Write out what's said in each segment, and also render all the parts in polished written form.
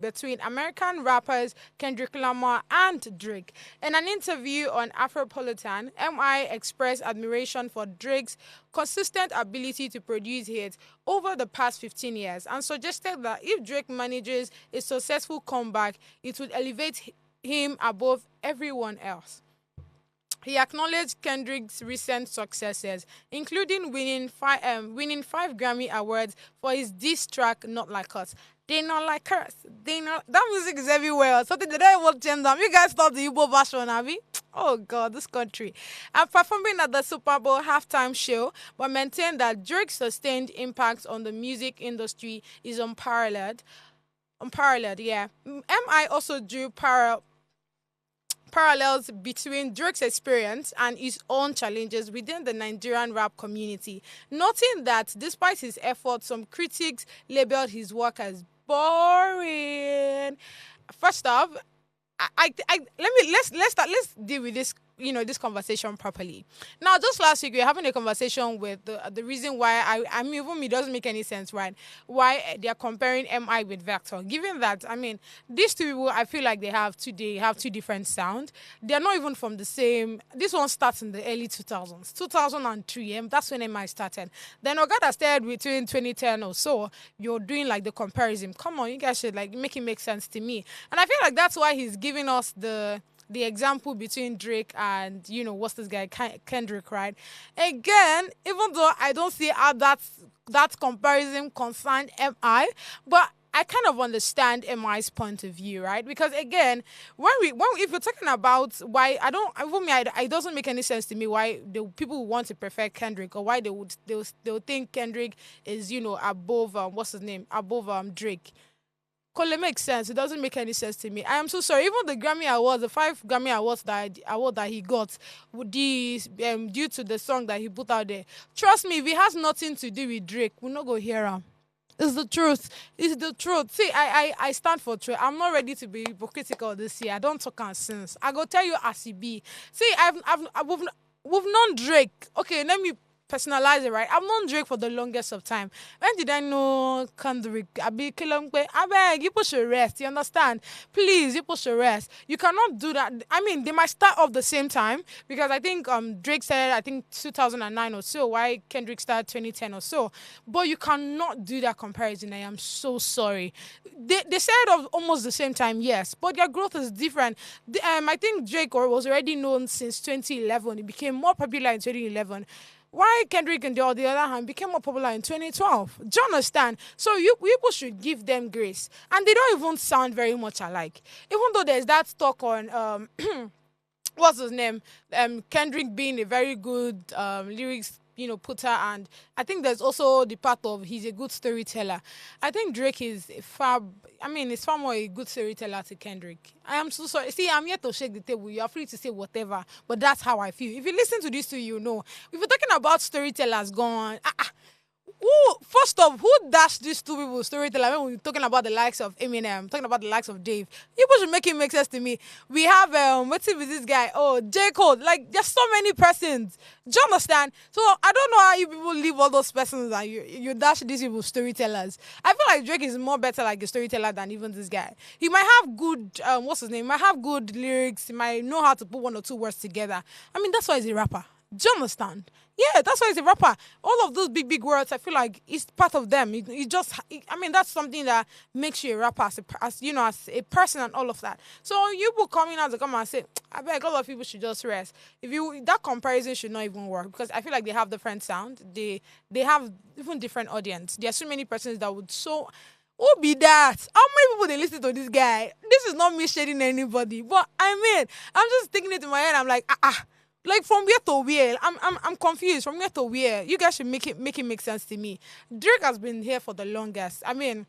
between American rappers Kendrick Lamar and Drake. In an interview on Afropolitan, MI expressed admiration for Drake's consistent ability to produce hits over the past 15 years and suggested that if Drake manages a successful comeback, it would elevate him above everyone else. He acknowledged Kendrick's recent successes, including winning 5 Grammy Awards for his diss track "Not Like Us." They not like us. They not. That music is everywhere. Something they don't even change them. You guys thought the Igbo version, have you? Oh God, this country. And performing at the Super Bowl halftime show, but maintained that Drake's sustained impact on the music industry is unparalleled. Unparalleled, yeah. MI also drew parallels between Drake's experience and his own challenges within the Nigerian rap community, noting that despite his efforts, some critics labeled his work as boring. First off, let's deal with this, this conversation properly. Now, just last week we were having a conversation with the reason why I mean, even it doesn't make any sense, right? Why they are comparing MI with Vector, given that, I mean, these two people, I feel like they have two different sound. They're not even from the same. This one starts in the early 2000s, 2003. That's when MI started. Then Ogada started between 2010 or so. You're doing like the comparison. Come on, you guys should like make it make sense to me. And I feel like that's why he's giving us the example between Drake and, what's this guy, Kendrick, right? Again, even though I don't see how that comparison concerned MI, but I kind of understand MI's point of view, right? Because again, if we're talking about why it doesn't make any sense to me why the people want to prefer Kendrick, or why they'll think Kendrick is above what's his name, above Drake. Cause it makes sense. It doesn't make any sense to me. I am so sorry. Even the Grammy Awards, the 5 Grammy Awards that he got, with these due to the song that he put out there. Trust me, if it has nothing to do with Drake, we'll not go hear him. It's the truth. It's the truth. See, I stand for truth. I'm not ready to be hypocritical this year. I don't talk on sense. I go tell you as it be. See, we've known Drake. Okay, let me personalize it, right? I've known Drake for the longest of time. When did I know Kendrick? I beg, you should rest. You understand? Please, you should rest. You cannot do that. I mean, they might start off the same time, because I think Drake said, I think 2009 or so, why Kendrick started 2010 or so. But you cannot do that comparison. I am so sorry. They said of almost the same time, yes, but their growth is different. I think Drake was already known since 2011. He became more popular in 2011. Why Kendrick, on the other hand, became more popular in 2012? Do you understand? So you people should give them grace. And they don't even sound very much alike. Even though there's that talk on, what's his name? Kendrick being a very good lyrics putter, and I think there's also the part of he's a good storyteller. I think Drake is far more a good storyteller to Kendrick. I am so sorry. See, I'm here to shake the table. You are free to say whatever, but that's how I feel. If you listen to these two, you know. If you're talking about storytellers gone, first off, who dashed these two people storyteller when we're talking about the likes of Eminem, talking about the likes of Dave? People should make it make sense to me. We have what's it with this guy? Oh, J. Cole. Like, there's so many persons. Do you understand? So I don't know how you people leave all those persons and you dash these people storytellers. I feel like Drake is more better like a storyteller than even this guy. He might have good what's his name? He might have good lyrics. He might know how to put one or two words together. I mean, that's why he's a rapper. Do you understand? Yeah, that's why he's a rapper. All of those big words, I feel like it's part of them. That's something that makes you a rapper as a person and all of that. So you will come in as a come and say, I beg, a lot of people should just rest. That comparison should not even work, because I feel like they have different sound. They have even different audience. There are so many persons that would who be that? How many people they listen to this guy? This is not me shading anybody, but I'm just thinking it in my head. I'm like, like, from where to where? I'm confused. From where to where? You guys should make it make sense to me. Drake has been here for the longest. I mean,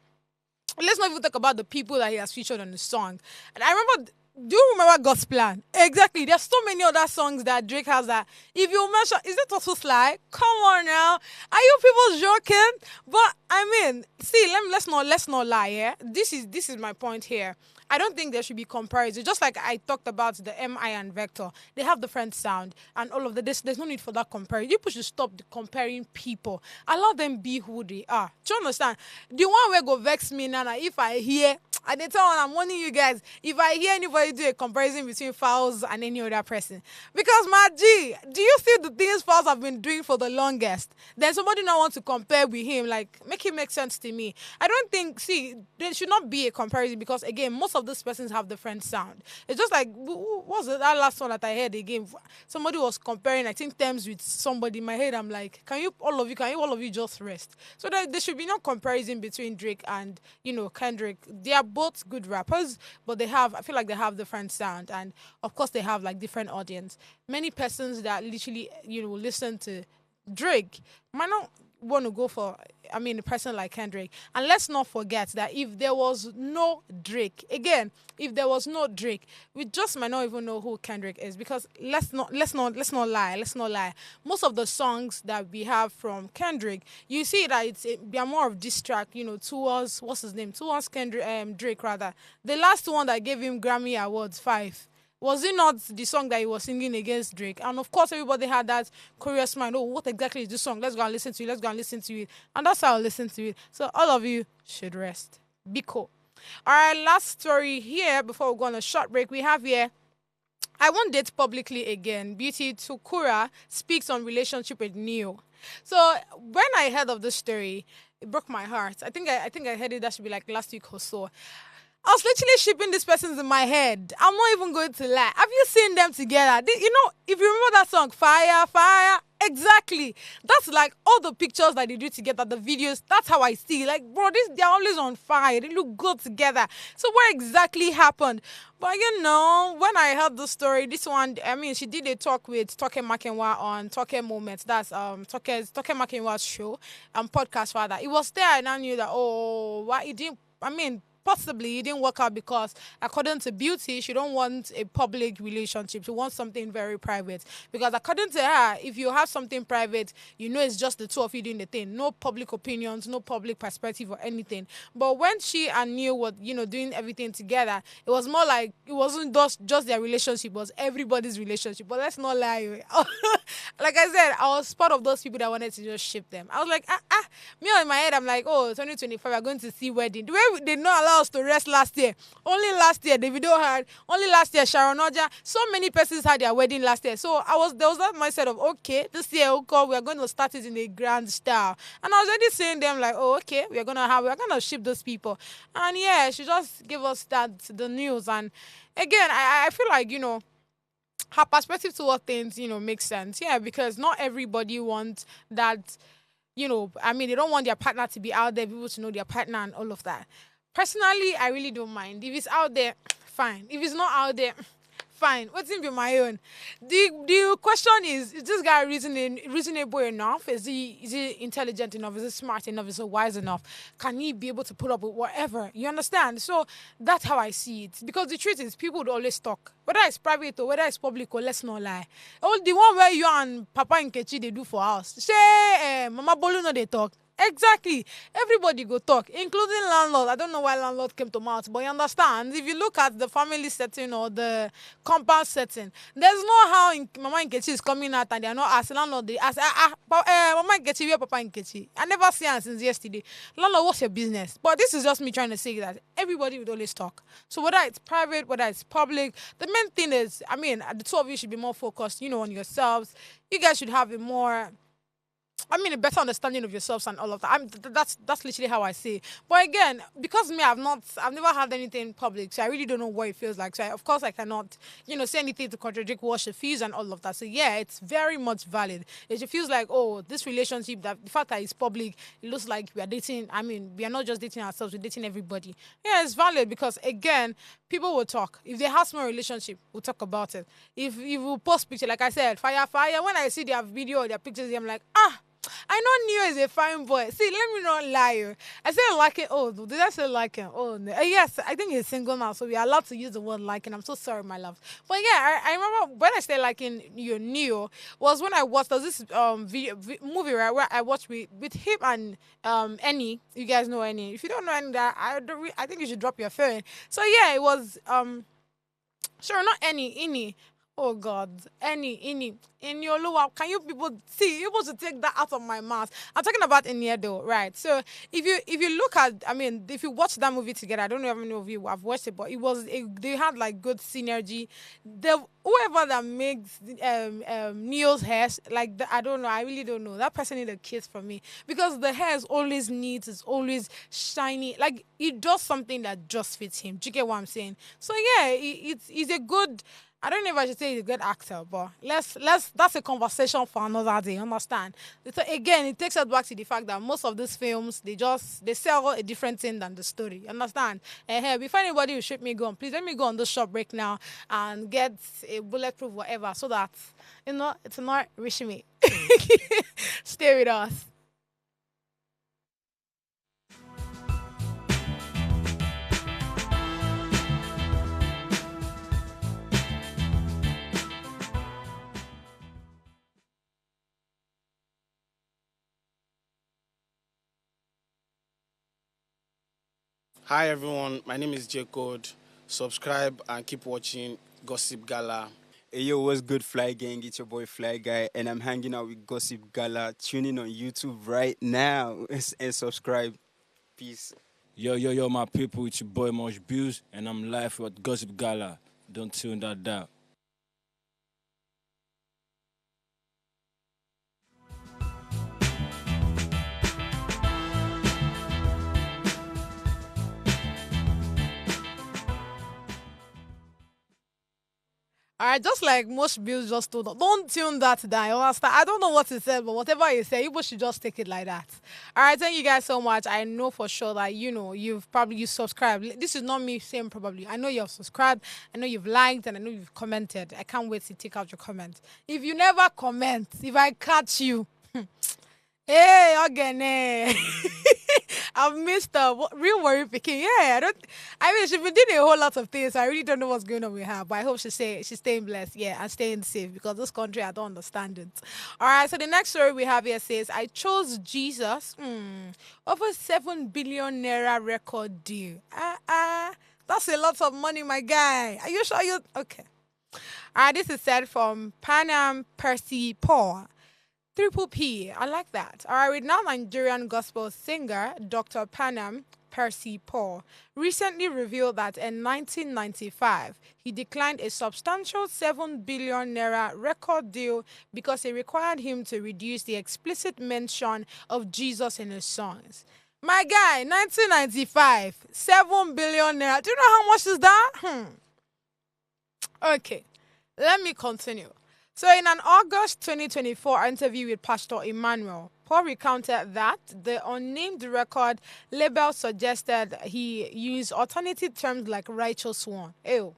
let's not even talk about the people that he has featured on the song. And I remember, do you remember God's Plan? Exactly. There's so many other songs that Drake has that if you mention, is it also Sly? Come on now. Are you people joking? But see, let's not lie, yeah? This is my point here. I don't think there should be comparison. Just like I talked about the MI and Vector, they have different sound and all of that. There's no need for that comparison. People should stop comparing people. Allow them be who they are. Do you understand? The one where go vex me, Nana, if I hear And they tell I'm warning you guys, if I hear anybody do a comparison between Fowls and any other person. Because my G, do you see the things Fowls have been doing for the longest? Then somebody now wants to compare with him, like make it make sense to me. I don't think, see, there should not be a comparison because again, most of these persons have different sound. It's just like what's that last one that I heard again? Somebody was comparing, I think, terms with somebody. In my head, I'm like, can you all of you just rest? So there should be no comparison between Drake and Kendrick. They are both good rappers, but I feel like they have different sound, and of course they have like different audience. Many persons that literally listen to Drake might not want to go for a person like Kendrick. And let's not forget that if there was no Drake, again, if there was no Drake, we just might not even know who Kendrick is, because let's not lie. Most of the songs that we have from Kendrick, you see that they are more of diss track, towards what's his name? Towards Kendrick, Drake rather. The last one that gave him Grammy Awards 5. Was it not the song that he was singing against Drake? And of course, everybody had that curious mind. Oh, what exactly is this song? Let's go and listen to it. Let's go and listen to it. And that's how I listen to it. So all of you should rest. Be cool. All right, last story here before we go on a short break. We have here, I won't date publicly again. Beauty Tukura speaks on relationship with Neo. So when I heard of this story, it broke my heart. I think I heard it, that should be like last week or so. I was literally shipping these persons in my head. I'm not even going to lie. Have you seen them together? If you remember that song, Fire, Fire, exactly. That's like all the pictures that they do together, the videos. That's how I see. Like, bro, they're always on fire. They look good together. So what exactly happened? But when I heard the story, this one, she did a talk with Toke Makinwa on Toke Moments. That's Toke Makinwa's show, podcast rather. It was there and I knew that, why it didn't, possibly it didn't work out because according to Beauty, she don't want a public relationship. She wants something very private. Because according to her, if you have something private, it's just the two of you doing the thing. No public opinions, no public perspective or anything. But when she and Neil were, doing everything together, it was more like it wasn't just their relationship, it was everybody's relationship. But let's not lie. Like I said, I was part of those people that wanted to just ship them. I was like, me in my head, I'm like, 2025, we're going to see wedding. The way they did not allow us to rest last year. Only last year, the video had. Only last year, Sharon Oja. So many persons had their wedding last year. So there was that mindset of, okay, this year, we are going to start it in a grand style. And I was already saying them like, okay, we're gonna ship those people. And yeah, she just gave us the news. And again, I feel like, her perspective toward things, makes sense. Yeah, because not everybody wants that, they don't want their partner to be out there, people to know their partner and all of that. Personally, I really don't mind. If it's out there, fine. If it's not out there, fine. What's in be my own? The question is this guy reasonable enough? Is he intelligent enough? Is he smart enough? Is he wise enough? Can he be able to put up with whatever? You understand? So that's how I see it. Because the truth is, people would always talk. Whether it's private or whether it's public, or let's not lie. Oh, the one where you and Papa and Kechi, they do for us. Say, Mama Bolu no they talk. Exactly. Everybody go talk, including landlord. I don't know why landlord came to mouth, but you understand, if you look at the family setting or the compound setting, there's no how Mama Nkechi is coming out and they're not asking landlord. They ask, Mama Nkechi, where Papa Nkechi? I never see her since yesterday. Landlord, what's your business? But this is just me trying to say that everybody would always talk. So whether it's private, whether it's public, the main thing is, the two of you should be more focused, on yourselves. You guys should have a better understanding of yourselves and all of that. That's literally how I see it. But again, because me, I've never had anything public, so I really don't know what it feels like. So of course I cannot, say anything to contradict what she feels and all of that. So yeah, it's very much valid. If she feels like, this relationship, that the fact that it's public, it looks like we are dating. We are not just dating ourselves, we're dating everybody. Yeah, it's valid because again, people will talk. If they have small relationship, we'll talk about it. If we post picture, like I said, fire. When I see their video or their pictures, I'm like, I know Neo is a fine boy. See, let me not lie. I said liking. Oh, did I say liking? Oh, no. Yes, I think he's single now, so we are allowed to use the word liking. I'm so sorry, my love. But yeah, I remember when I said liking Neo was when I watched this movie, right, where I watched with him and Annie. You guys know Annie. If you don't know Annie, I think you should drop your phone. So yeah, it was sure, not Annie, Inni. Oh God, Annie, Inni. In your lower, can you people see able to take that out of my mouth? I'm talking about in here though, right? So if you look at, I mean, if you watch that movie together, I don't know how many of you have watched it, but they had like good synergy. The whoever that makes Neil's hair, like I don't know, I really don't know. That person need a kiss from me because the hair is always neat, it's always shiny. Like it does something that just fits him. Do you get what I'm saying? So yeah, it's a good. I don't know if I should say he's a good actor, but let's that's a conversation for another day. Understand? So again, it takes us back to the fact that most of these films they sell a different thing than the story. Understand? And hey, before anybody will shoot me gun, please let me go on this shop break now and get a bulletproof whatever so that it's not reaching me. Stay with us. Hi everyone, my name is J Code. Subscribe and keep watching Gossip Gala. Hey yo, what's good, Fly Gang? It's your boy Fly Guy, and I'm hanging out with Gossip Gala. Tune in on YouTube right now and subscribe. Peace. Yo, yo, yo, my people, it's your boy Mosh Bills, and I'm live with Gossip Gala. Don't tune that down. All right, just like most bills just told us, don't tune that down. You understand? I don't know what he said, but whatever he said, people should just take it like that. All right, thank you guys so much. I know for sure that you subscribed. This is not me saying probably. I know you've subscribed. I know you've liked, and I know you've commented. I can't wait to take out your comment. If you never comment, if I catch you, hey, again, I've missed the real worry picking. Yeah, I don't. I mean, she's been doing a whole lot of things. So I really don't know what's going on with her. But I hope she's staying blessed. Yeah, and staying safe because this country I don't understand it. All right. So the next story we have here says, "I chose Jesus over 7 billion naira record deal." That's a lot of money, my guy. Are you sure you okay? All right. This is said from Panam Percy Paul. Triple P. I like that. All right, renowned Nigerian gospel singer Dr. Panam Percy Paul recently revealed that in 1995 he declined a substantial 7 billion naira record deal because it required him to reduce the explicit mention of Jesus in his songs. My guy, 1995, 7 billion naira. Do you know how much is that? Okay, let me continue. So, in an August 2024 interview with Pastor Emmanuel, Paul recounted that the unnamed record label suggested he used alternative terms like righteous one, ew,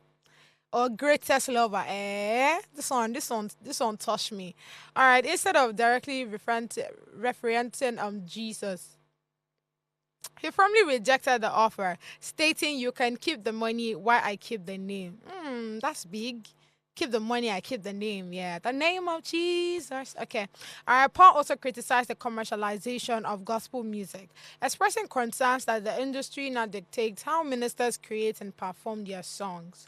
or greatest lover. This one touched me. All right, instead of directly referencing Jesus. He firmly rejected the offer, stating, "You can keep the money while I keep the name." That's big. Keep the money, I keep the name. Yeah, the name of Jesus. Okay. All right. Paul also criticized the commercialization of gospel music, expressing concerns that the industry now dictates how ministers create and perform their songs.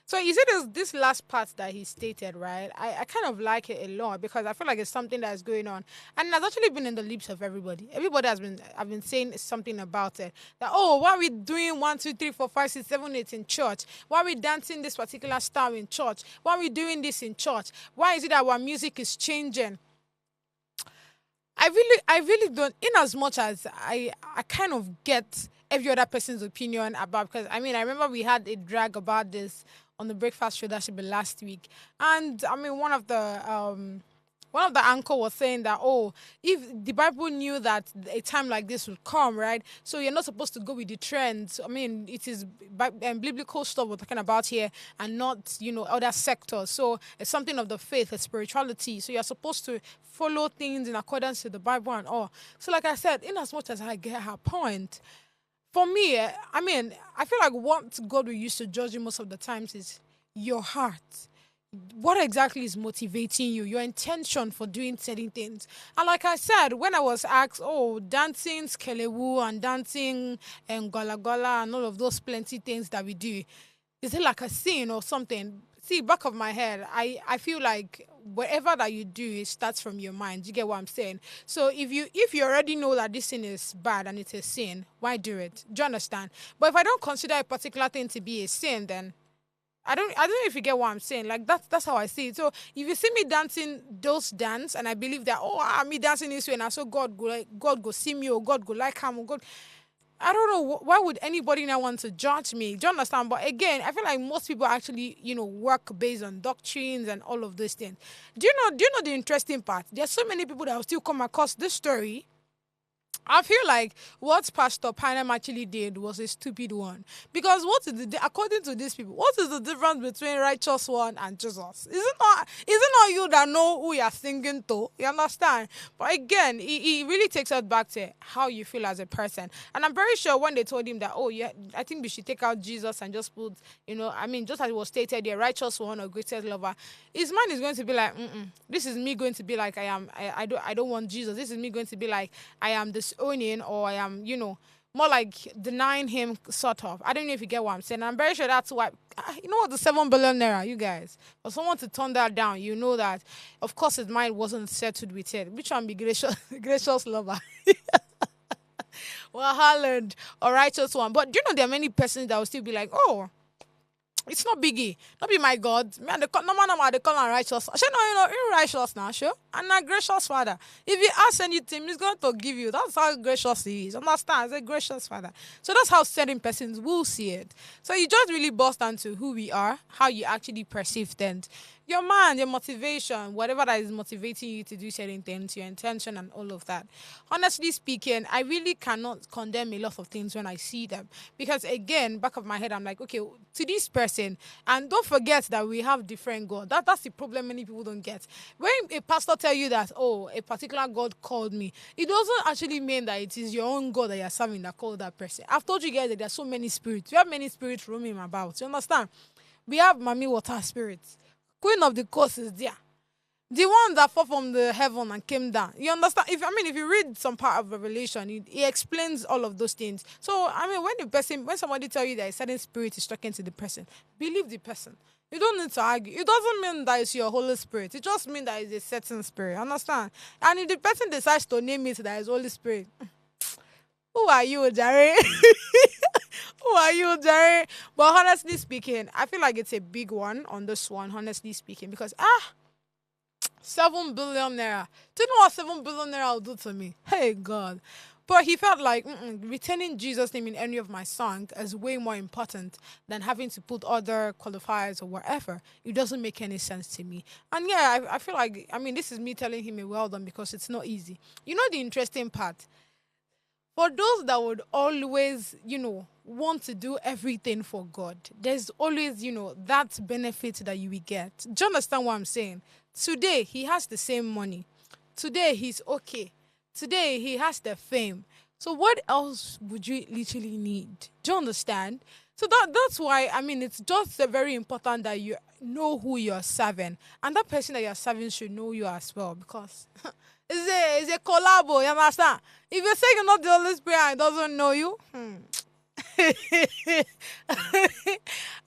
So you see this last part that he stated, right? I kind of like it a lot because I feel like it's something that is going on. And it has actually been in the lips of everybody. Everybody I've been saying something about it. That why are we doing 1, 2, 3, 4, 5, 6, 7, 8 in church? Why are we dancing this particular style in church? Why are we doing this in church? Why is it that our music is changing? I really don't, in as much as I kind of get every other person's opinion about, because I mean I remember we had a drag about this on the breakfast show that should be last week. And I mean one of the anchor was saying that, if the Bible knew that a time like this would come, right? So you're not supposed to go with the trends. I mean, it is biblical stuff we're talking about here and not, other sectors. So it's something of the faith, a spirituality. So you're supposed to follow things in accordance to the Bible and all. So like I said, in as much as I get her point, for me, I mean, I feel like what God will use to judge you most of the times is your heart. What exactly is motivating you, your intention for doing certain things. And like I said, when I was asked, dancing skelewu and dancing and gala gala and all of those plenty things that we do, is it like a sin or something? see, back of my head, I feel like whatever that you do, it starts from your mind. You get what I'm saying? So if you already know that this sin is bad and it's a sin, why do it? Do you understand? But if I don't consider a particular thing to be a sin, then I don't know if you get what I'm saying. Like that's how I see it. So if you see me dancing those dance and I believe that, oh, me dancing this way and I saw God go see me, or God go like him, or God, I don't know why would anybody now want to judge me. Do you understand? But again, I feel like most people actually, work based on doctrines and all of those things. Do you know the interesting part? There's so many people that will still come across this story. I feel like what Pastor Panem actually did was a stupid one. Because according to these people, what is the difference between righteous one and Jesus? Is it not you that know who you're singing to? You understand? But again, it really takes us back to how you feel as a person. And I'm very sure when they told him that, oh yeah, I think we should take out Jesus and just put, just as it was stated, the righteous one or greatest lover, his mind is going to be like, this is me going to be like I don't want Jesus. This is me going to be like I am disowning, or I am, more like denying him, sort of. I don't know if you get what I'm saying. I'm very sure that's why, you know what, the 7 billion naira, you guys, for someone to turn that down, you know that, of course, his mind wasn't settled with it. Which one be gracious, gracious lover? Well, Haaland, or righteous one. But do you know there are many persons that will still be like, oh, it's not biggie. Not be my God. Me and the no they call him righteous. She know you righteous now, sure. And a gracious father. If you ask anything, he's going to give you. That's how gracious he is. Understand? He's a gracious father. So that's how certain persons will see it. So you just really boils down to who we are, how you actually perceive things. Your mind, your motivation, whatever that is motivating you to do certain things, your intention and all of that. Honestly speaking, I really cannot condemn a lot of things when I see them. Because again, back of my head, I'm like, okay, to this person, and don't forget that we have different God. That's the problem many people don't get. When a pastor tell you that, oh, a particular God called me, it doesn't actually mean that it is your own God that you're serving that called that person. I've told you guys that there are so many spirits. We have many spirits roaming about. You understand? We have Mami Water spirits. Queen of the coast is there. The one that fell from the heaven and came down. You understand? If you read some part of Revelation, it explains all of those things. So, when somebody tell you that a certain spirit is talking to the person, believe the person. You don't need to argue. It doesn't mean that it's your Holy Spirit. It just means that it's a certain spirit. Understand? And if the person decides to name it that is Holy Spirit, who are you, Jerry? Who are you, Jerry? But honestly speaking, I feel like it's a big one on this one, honestly speaking, because 7 billion naira. Do you know what 7 billion naira will do to me? Hey, God. But he felt like retaining Jesus' name in any of my songs is way more important than having to put other qualifiers or whatever. It doesn't make any sense to me. And yeah, I feel like, this is me telling him a well done because it's not easy. You know the interesting part? For those that would always, want to do everything for God, there's always, that benefit that you will get. Do you understand what I'm saying? Today, he has the same money. Today, he's okay. Today, he has the fame. So what else would you literally need? Do you understand? So that's why, it's just very important that you know who you're serving. And that person that you're serving should know you as well, because it's a collabo, you understand? If you say you're not the Holy Spirit and it doesn't know you,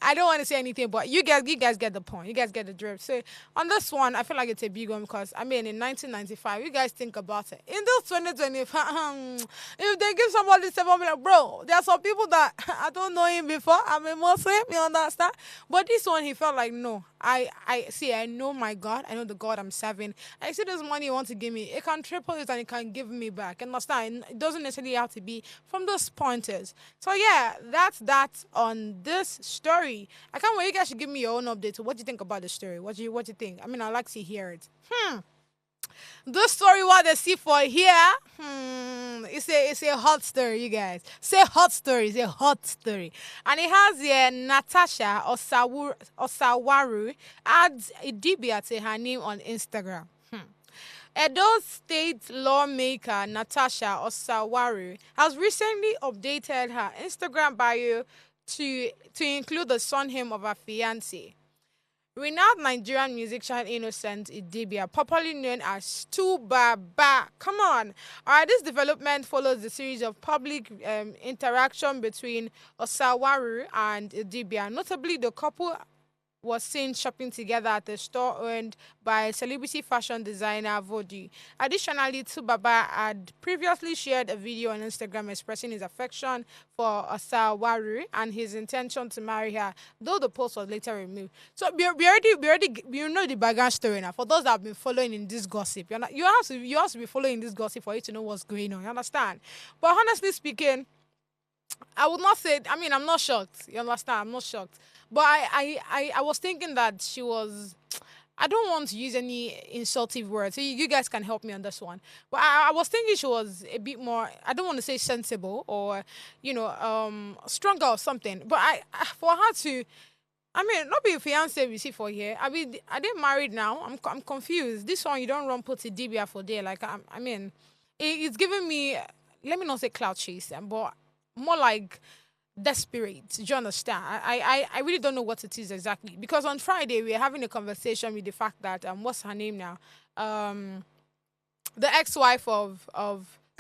I don't want to say anything, but you guys get the point. You guys get the drift. So on this one, I feel like it's a big one because in 1995, you guys think about it. In this 2025, if they give somebody 7 million, bro, there are some people that I don't know him before. I'm a Muslim, you understand? But this one, he felt like, no, I see, I know my God. I know the God I'm serving. I see this money you want to give me. It can triple it and it can give me back. Understand? It doesn't necessarily have to be from those pointers. So yeah, that's that on this story. I can't wait. You guys should give me your own update. So what do you think about the story? What do you think? I'd like to hear it. This story, what they see for here, it's a hot story, you guys. Say hot story, it's a hot story. And it has Natasha Osawaru adds Idibia to her name on Instagram. Edo State lawmaker Natasha Osawaru has recently updated her Instagram bio to include the surname of her fiancé. Renowned Nigerian musician Innocent Idibia, popularly known as Tubaba. Come on. All right, this development follows the series of public interaction between Osawaru and Idibia. Notably, the couple was seen shopping together at a store owned by celebrity fashion designer Vodi. Additionally, Tubaba had previously shared a video on Instagram expressing his affection for Osawaru and his intention to marry her, though the post was later removed. So we know the background story now. For those that have been following in this gossip, you have to be following this gossip for you to know what's going on. You understand? But honestly speaking, I would not say. I mean, I'm not shocked. You understand? I'm not shocked. But I was thinking that she was. I don't want to use any insultive words. So you guys can help me on this one. But I was thinking she was a bit more. I don't want to say sensible or, stronger or something. But for her to. I mean, not be a fiance we see for here. I mean, are they married now? I'm confused. This one you don't run put Idibia for there. Like I mean, it's giving me. Let me not say cloud chasing, but more like desperate. Do you understand? I really don't know what it is exactly. Because on Friday we were having a conversation with the fact that what's her name now? The ex-wife of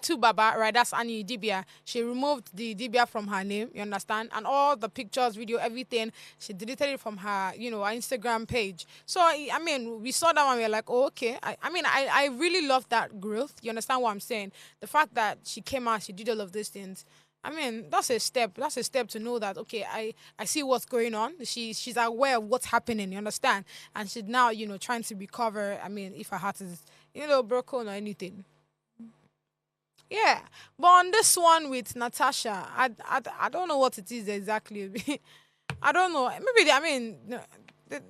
Tubaba, right? That's Annie Idibia. She removed the Idibia from her name, you understand? And all the pictures, video, everything, she deleted it from her, her Instagram page. So I mean, we saw that one, we were like, oh, okay. I really love that growth. You understand what I'm saying? The fact that she came out, she did all of these things. I mean, that's a step. That's a step to know that okay, I see what's going on. She's aware of what's happening. You understand? And she's now trying to recover. I mean, if her heart is broken or anything. Yeah, but on this one with Natasha, I don't know what it is exactly. I don't know. Maybe I mean, no,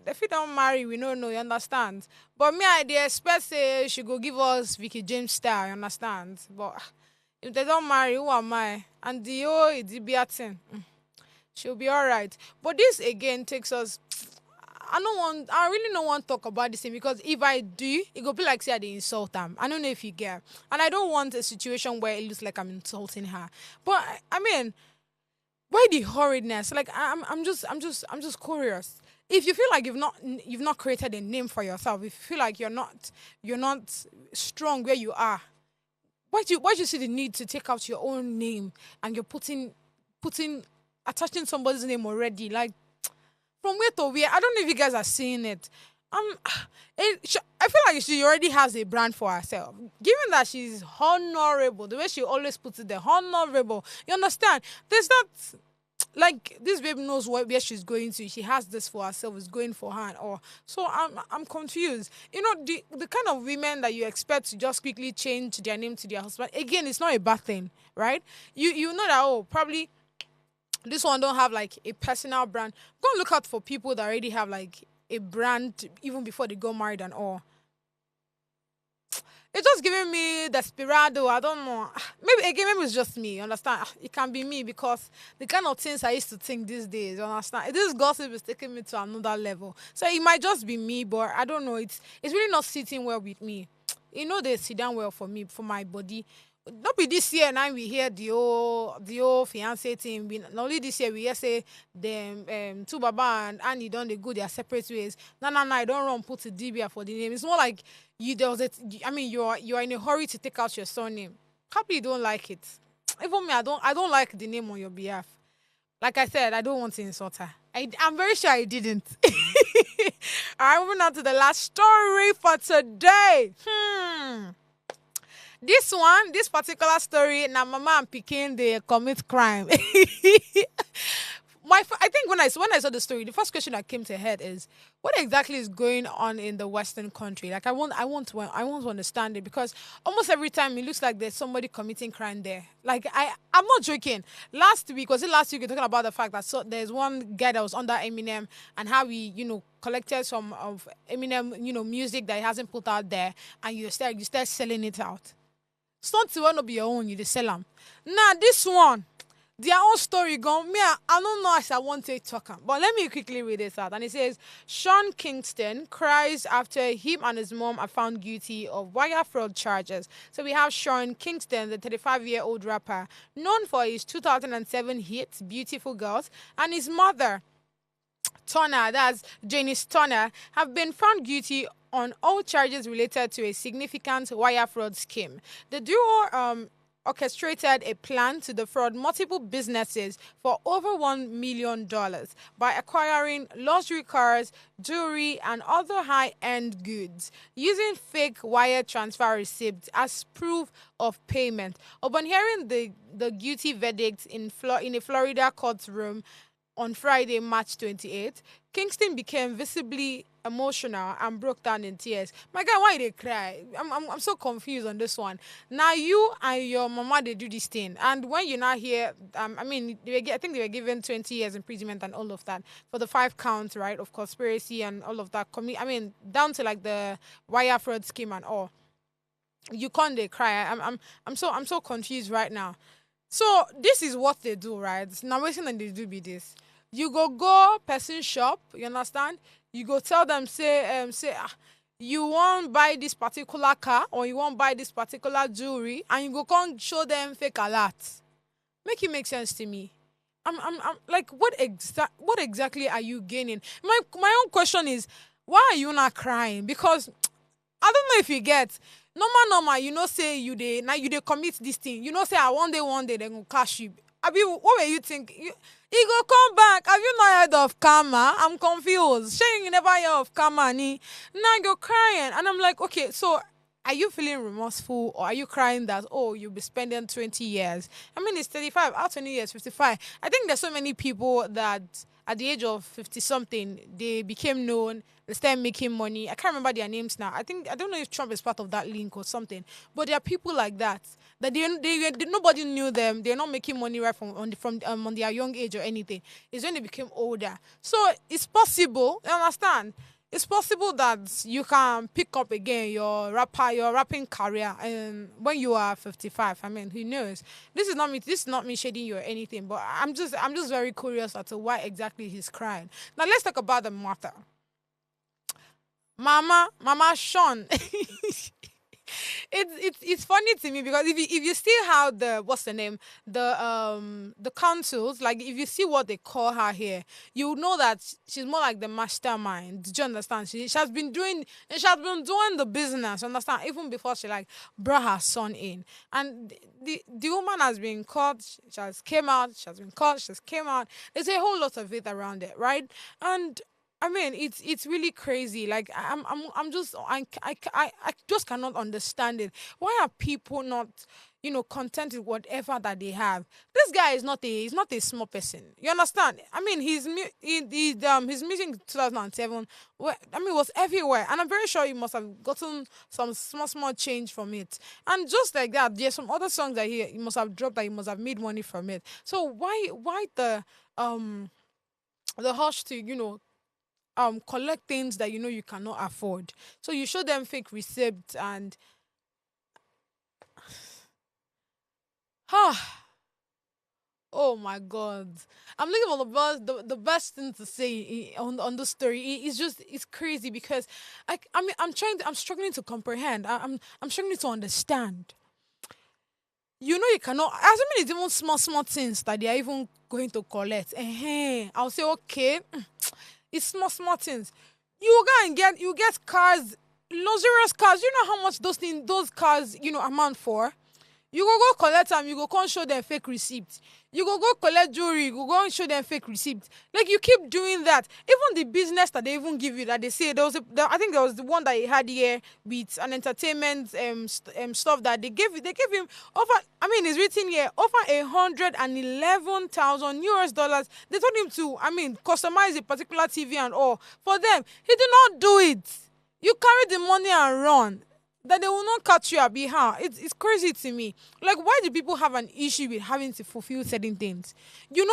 if we don't marry, we don't know. You understand? But me, I dey expect say she go give us Vicky James style. You understand? But if they don't marry, who am I? And the whole Idibia thing, she'll be all right. But this again takes us. I really don't want to talk about this thing because if I do, it go be like say I dey insult them. I don't know if you get. And I don't want a situation where it looks like I'm insulting her. But I mean, why the horridness? Like I'm just curious. If you feel like you've not created a name for yourself, if you feel like you're not strong where you are, why do you see the need to take out your own name and you're putting attaching somebody's name already? Like from where to where? I don't know if you guys are seeing it. Um, I feel like she already has a brand for herself. Given that she's honorable, the way she always puts it there, honorable. You understand? There's not like this babe knows where she's going to. She has this for herself. It's going for her and all. So I'm confused. The kind of women that you expect to just quickly change their name to their husband. Again, it's not a bad thing, right? You know that probably this one don't have like a personal brand. Go and look out for people that already have like a brand even before they go married and all. It's just giving me desperado. I don't know. Maybe it's just me. You understand? It can be me because the kind of things I used to think these days. You understand? This gossip is taking me to another level. So it might just be me, but I don't know. It's really not sitting well with me. They sit down well for me, for my body. Not be this year now we hear the old fiance thing. Not only this year we hear say them two Baba and Annie done they go their separate ways. No, I don't run put a DBA for the name. It's more like you're in a hurry to take out your surname. Probably you don't like it. Even me, I don't like the name on your behalf. Like I said, I don't want to insult her. I'm very sure I didn't. All right, moving on to the last story for today. This particular story, now mama and Pekin, they commit crime. I think when I saw the story, the first question that came to head is, what exactly is going on in the Western country? Like I want to understand it because almost every time it looks like there's somebody committing crime there. Like I'm not joking. Last week we were talking about the fact that there's one guy that was under Eminem and how he collected some of Eminem music that he hasn't put out there and you start selling it out. Something will not be your own, you dey sell them. Now this one, their own story gone. Me, I don't know as I want to talk. But let me quickly read this out. And it says, Sean Kingston cries after him and his mom are found guilty of wire fraud charges. So we have Sean Kingston, the 35-year-old rapper, known for his 2007 hit, Beautiful Girls, and his mother, Turner, that's Janice Turner, have been found guilty on all charges related to a significant wire fraud scheme. The duo orchestrated a plan to defraud multiple businesses for over $1 million by acquiring luxury cars, jewelry, and other high end goods using fake wire transfer receipts as proof of payment. Upon hearing the guilty verdict in a Florida courtroom, on Friday, March 28th, Kingston became visibly emotional and broke down in tears. My God, why they cry? I'm so confused on this one. Now you and your mama they do this thing, and when you're not here, I mean, I think they were given 20 years imprisonment and all of that for the 5 counts, right, of conspiracy and all of that. I mean, down to like the wire fraud scheme and all. You can't they cry. I'm so confused right now. So this is what they do, right? Now waiting and they do be this. You go person shop, you understand? You go tell them you won't buy this particular car or you won't buy this particular jewelry, and you go come show them fake alert. Make it make sense to me. I'm like, what exactly are you gaining? My own question is, why are you not crying? Because I don't know if you get normal, say you they commit this thing. Say I one day they go cash you. Abi, what were you think? You go come back. Have you not heard of karma? I'm confused. Saying you never heard of karma, ni. Now you're crying. And I'm like, okay, so are you feeling remorseful or are you crying that, oh, you'll be spending 20 years? I mean, it's 35, out 20 years, 55. I think there's so many people that at the age of 50 something, they became known, they started making money. I can't remember their names now. I don't know if Trump is part of that link or something, but there are people like that. That nobody knew them. They're not making money right on their young age or anything. It's when they became older. So it's possible. You understand? It's possible that you can pick up again your rapping career when you are 55. I mean, who knows? This is not me. This is not me shading you or anything. But I'm just very curious as to why exactly he's crying. Now let's talk about the matter. Mama Sean. It's funny to me because if you see how the councils, like if you see what they call her here, you know that she's more like the mastermind. Do you understand? She has been doing the business, understand, even before she like brought her son in. And the woman has been caught, she has came out, she has been caught, she has came out. There's a whole lot of it around it, right? And I mean, it's really crazy. Like I just cannot understand it. Why are people not, content with whatever that they have? This guy is he's not a small person. You understand? I mean, his music in 2007. It was everywhere, and I'm very sure he must have gotten some small change from it. And just like that, there's some other songs that he must have dropped that he must have made money from it. So why the hush to collect things that you cannot afford. So you show them fake receipts and oh my God. I'm looking for the best thing to say on the story. It's crazy because I'm struggling to comprehend. I'm struggling to understand. You cannot, assuming it's even small things that they are even going to collect. I'll say okay. It's small things. You go and get cars, luxurious cars. You know how much those cars, amount for? You go collect them, you go come show them fake receipts. You go collect jewelry, you go and show them fake receipts. Like you keep doing that. Even the business that they even give you, that they say I think there was the one that he had here with an entertainment stuff that they gave him over. I mean, it's written here over $111,000. They told him to customize a particular TV and all for them. He did not do it. You carry the money and run. That they will not catch you at behind. It's crazy to me. Like, why do people have an issue with having to fulfill certain things? You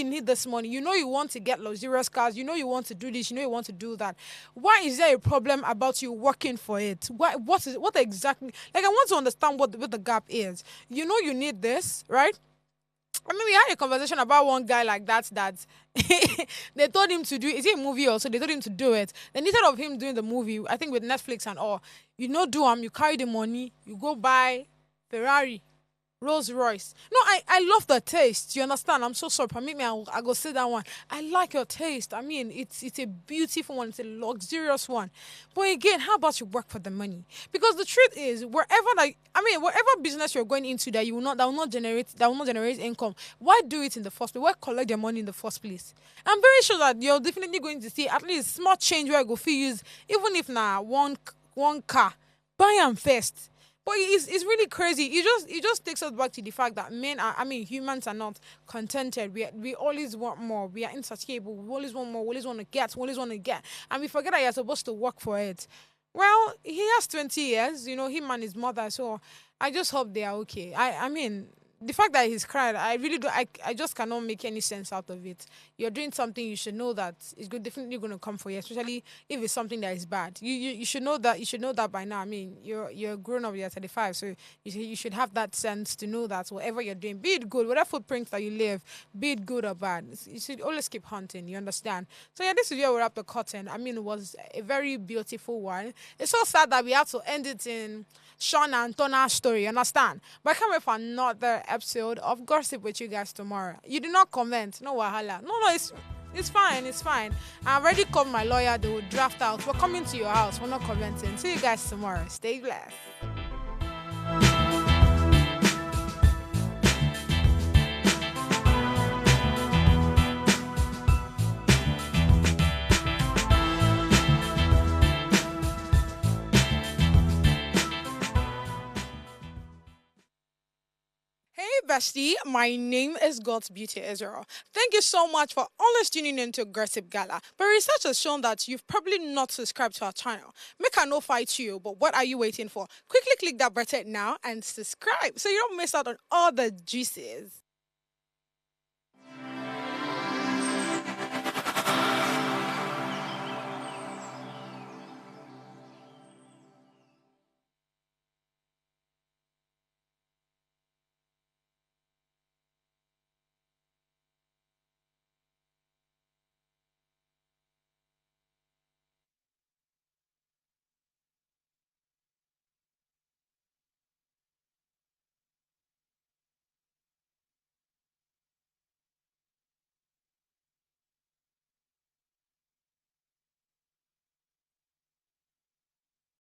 need this money. You want to get luxurious cars. You want to do this. You want to do that. Why is there a problem about you working for it? What exactly? Like, I want to understand what the gap is. You need this, right? I mean, we had a conversation about one guy like that they told him to do. Is it a movie also? They told him to do it. Then instead of him doing the movie, I think with Netflix and all, you carry the money, you go buy Ferrari. Rolls Royce. No, I love the taste. You understand? I'm so sorry. Permit me. I go sit that one. I like your taste. I mean, it's a beautiful one. It's a luxurious one. But again, how about you work for the money? Because the truth is, whatever business you're going into that will not generate income. Why do it in the first place? Why collect your money in the first place? I'm very sure that you're definitely going to see at least small change where I go feel use, even if now one car. Buy them first. But it's really crazy. It just takes us back to the fact that humans are not contented. We always want more. We are insatiable. We always want more. We always want to get. We always want to get. And we forget that you're supposed to work for it. Well, he has 20 years, him and his mother. So I just hope they are okay. I mean, the fact that he's cried, I really do. I just cannot make any sense out of it. You're doing something, you should know that it's definitely going to come for you, especially if it's something that is bad. You should know that. You should know that by now. I mean, you're grown up. You're 35, so you should have that sense to know that whatever you're doing, be it good, whatever footprints that you leave, be it good or bad, you should always keep hunting. You understand? So yeah, this is where we wrap the curtain. I mean, it was a very beautiful one. It's so sad that we have to end it in Sean and Tona's story, you understand? But I can't wait for another episode of Gossip with you guys tomorrow. You did not comment, no wahala. No, it's fine, it's fine. I already called my lawyer, they will draft out. We're coming to your house, we're not commenting. See you guys tomorrow. Stay blessed. Hey bestie, my name is God's Beauty Israel. Thank you so much for always tuning in to Gossip Gala. But research has shown that you've probably not subscribed to our channel. Make a no fight you, but what are you waiting for? Quickly click that button now and subscribe so you don't miss out on all the juices.